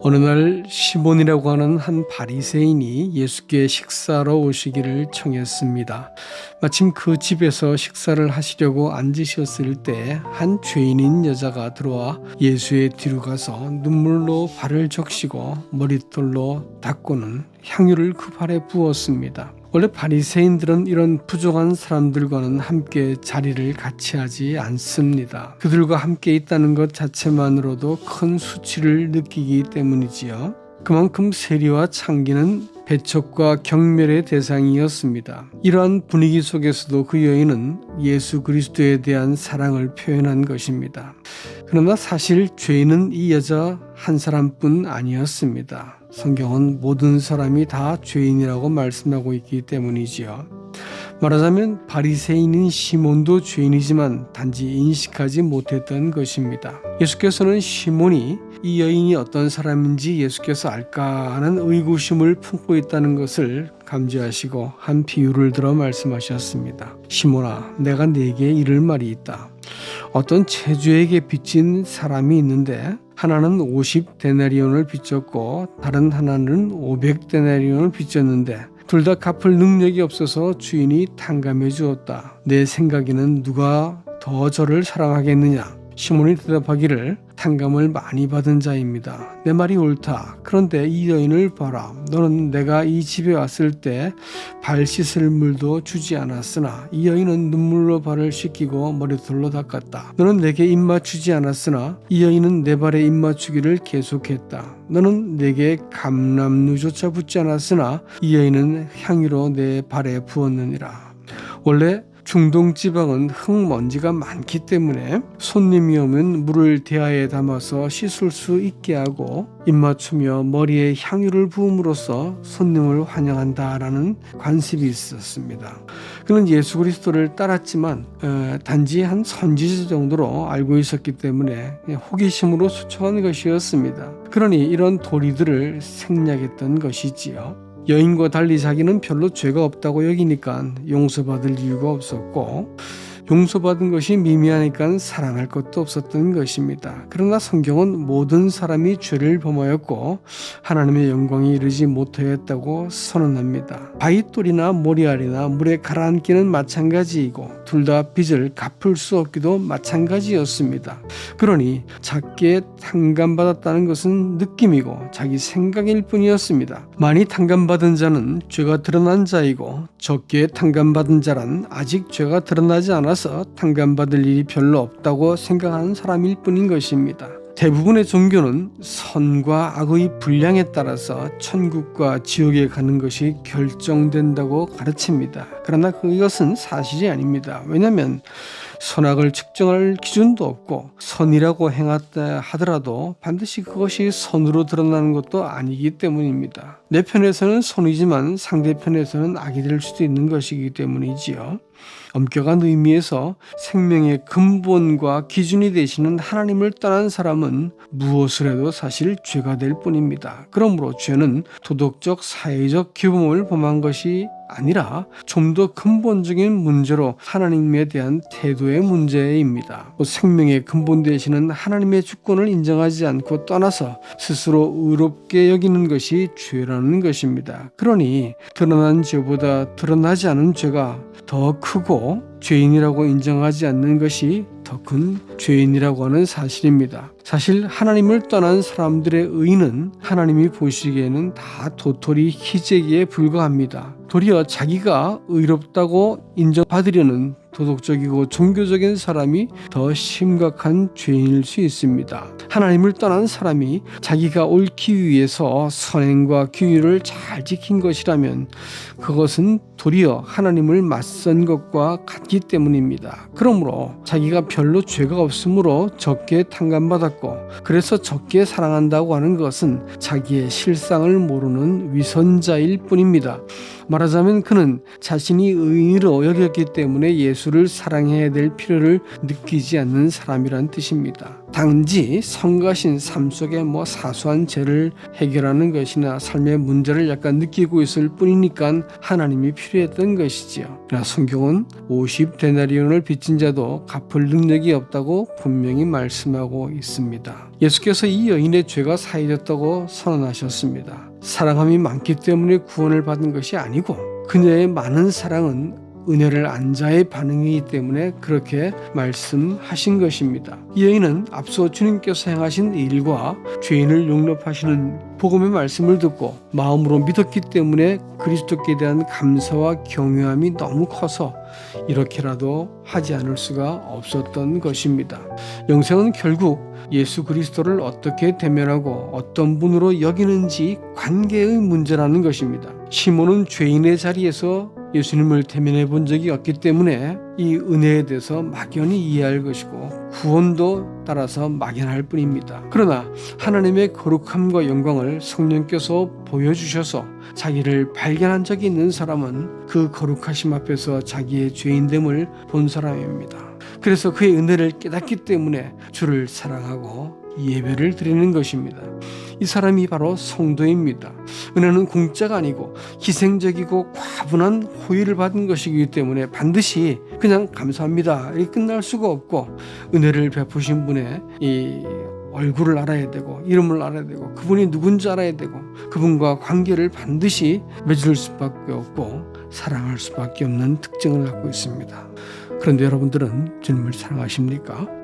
어느 날 시몬이라고 하는 한 바리새인이 예수께 식사로 오시기를 청했습니다. 마침 그 집에서 식사를 하시려고 앉으셨을 때 한 죄인인 여자가 들어와 예수의 뒤로 가서 눈물로 발을 적시고 머릿돌로 닦고는 향유를 그 발에 부었습니다. 원래 바리새인들은 이런 부족한 사람들과는 함께 자리를 같이 하지 않습니다. 그들과 함께 있다는 것 자체만으로도 큰 수치를 느끼기 때문이지요. 그만큼 세리와 창기는 배척과 경멸의 대상이었습니다. 이러한 분위기 속에서도 그 여인은 예수 그리스도에 대한 사랑을 표현한 것입니다. 그러나 사실 죄인은 이 여자 한 사람뿐 아니었습니다. 성경은 모든 사람이 다 죄인이라고 말씀하고 있기 때문이지요. 말하자면 바리새인인 시몬도 죄인이지만 단지 인식하지 못했던 것입니다. 예수께서는 시몬이 이 여인이 어떤 사람인지 예수께서 알까 하는 의구심을 품고 있다는 것을 감지하시고 한 비유를 들어 말씀하셨습니다. 시몬아, 내가 네게 이를 말이 있다. 어떤 체주에게 빚진 사람이 있는데 하나는 50데나리온을 빚졌고 다른 하나는 500데나리온을 빚졌는데 둘 다 갚을 능력이 없어서 주인이 탕감해 주었다. 내 생각에는 누가 더 저를 사랑하겠느냐? 시몬이 대답하기를 탕감을 많이 받은 자입니다. 내 말이 옳다. 그런데 이 여인을 봐라. 너는 내가 이 집에 왔을 때 발 씻을 물도 주지 않았으나 이 여인은 눈물로 발을 씻기고 머리털로 닦았다. 너는 내게 입 주지 않았으나 이 여인은 내 발에 입 맞추기를 계속했다. 너는 내게 감람류조차 붓지 않았으나 이 여인은 향유로 내 발에 부었느니라. 원래 중동 지방은 흙먼지가 많기 때문에 손님이 오면 물을 대야에 담아서 씻을 수 있게 하고 입맞추며 머리에 향유를 부음으로써 손님을 환영한다라는 관습이 있었습니다. 그는 예수 그리스도를 따랐지만 단지 한 선지자 정도로 알고 있었기 때문에 호기심으로 수청한 것이었습니다. 그러니 이런 도리들을 생략했던 것이지요. 여인과 달리 자기는 별로 죄가 없다고 여기니까 용서받을 이유가 없었고 용서받은 것이 미미하니까 사랑할 것도 없었던 것입니다. 그러나 성경은 모든 사람이 죄를 범하였고 하나님의 영광에 이르지 못하였다고 선언합니다. 바위돌이나 모리알이나 물에 가라앉기는 마찬가지이고 둘 다 빚을 갚을 수 없기도 마찬가지였습니다. 그러니 작게 탕감받았다는 것은 느낌이고 자기 생각일 뿐이었습니다. 많이 탕감받은 자는 죄가 드러난 자이고 적게 탕감받은 자란 아직 죄가 드러나지 않아서 탕감받을 일이 별로 없다고 생각하는 사람일 뿐인 것입니다. 대부분의 종교는 선과 악의 분량에 따라서 천국과 지옥에 가는 것이 결정된다고 가르칩니다. 그러나 그것은 사실이 아닙니다. 왜냐하면 선악을 측정할 기준도 없고 선이라고 행했다 하더라도 반드시 그것이 선으로 드러나는 것도 아니기 때문입니다. 내 편에서는 선이지만 상대편에서는 악이 될 수도 있는 것이기 때문이지요. 엄격한 의미에서 생명의 근본과 기준이 되시는 하나님을 떠난 사람은 무엇을 해도 사실 죄가 될 뿐입니다. 그러므로 죄는 도덕적, 사회적 규범을 범한 것이 아니라 좀 더 근본적인 문제로 하나님에 대한 태도의 문제입니다. 생명의 근본 되시는 하나님의 주권을 인정하지 않고 떠나서 스스로 의롭게 여기는 것이 죄라는 것입니다. 그러니 드러난 죄보다 드러나지 않은 죄가 더 크고 죄인이라고 인정하지 않는 것이 더 큰 죄인이라고 하는 사실입니다. 사실 하나님을 떠난 사람들의 의는 하나님이 보시기에는 다 도토리 희재기에 불과합니다. 도리어 자기가 의롭다고 인정받으려는 도덕적이고 종교적인 사람이 더 심각한 죄인일 수 있습니다. 하나님을 떠난 사람이 자기가 옳기 위해서 선행과 규율을 잘 지킨 것이라면 그것은 도리어 하나님을 맞선 것과 같기 때문입니다. 그러므로 자기가 별로 죄가 없으므로 적게 탕감받았고 그래서 적게 사랑한다고 하는 것은 자기의 실상을 모르는 위선자일 뿐입니다. 말하자면 그는 자신이 의인으로 여겼기 때문에 예수 예수를 사랑해야 될 필요를 느끼지 않는 사람이란 뜻입니다. 단지 성가신 삶 속에 사소한 죄를 해결하는 것이나 삶의 문제를 약간 느끼고 있을 뿐이니까 하나님이 필요했던 것이지요. 그러나 성경은 50데나리온을 빚진 자도 갚을 능력이 없다고 분명히 말씀하고 있습니다. 예수께서 이 여인의 죄가 사해졌다고 선언하셨습니다. 사랑함이 많기 때문에 구원을 받은 것이 아니고 그녀의 많은 사랑은 은혜를 안 자의 반응이기 때문에 그렇게 말씀하신 것입니다. 이 여인은 앞서 주님께서 행하신 일과 죄인을 용납하시는 복음의 말씀을 듣고 마음으로 믿었기 때문에 그리스도께 대한 감사와 경외함이 너무 커서 이렇게라도 하지 않을 수가 없었던 것입니다. 영생은 결국 예수 그리스도를 어떻게 대면하고 어떤 분으로 여기는지 관계의 문제라는 것입니다. 시몬은 죄인의 자리에서 예수님을 대면해 본 적이 없기 때문에 이 은혜에 대해서 막연히 이해할 것이고 구원도 따라서 막연할 뿐입니다. 그러나 하나님의 거룩함과 영광을 성령께서 보여주셔서 자기를 발견한 적이 있는 사람은 그 거룩하심 앞에서 자기의 죄인됨을 본 사람입니다. 그래서 그의 은혜를 깨닫기 때문에 주를 사랑하고 예배를 드리는 것입니다. 이 사람이 바로 성도입니다. 은혜는 공짜가 아니고 희생적이고 과분한 호의를 받은 것이기 때문에 반드시 그냥 감사합니다 이렇게 끝날 수가 없고 은혜를 베푸신 분의 이 얼굴을 알아야 되고 이름을 알아야 되고 그분이 누군지 알아야 되고 그분과 관계를 반드시 맺을 수밖에 없고 사랑할 수밖에 없는 특징을 갖고 있습니다. 그런데 여러분들은 주님을 사랑하십니까?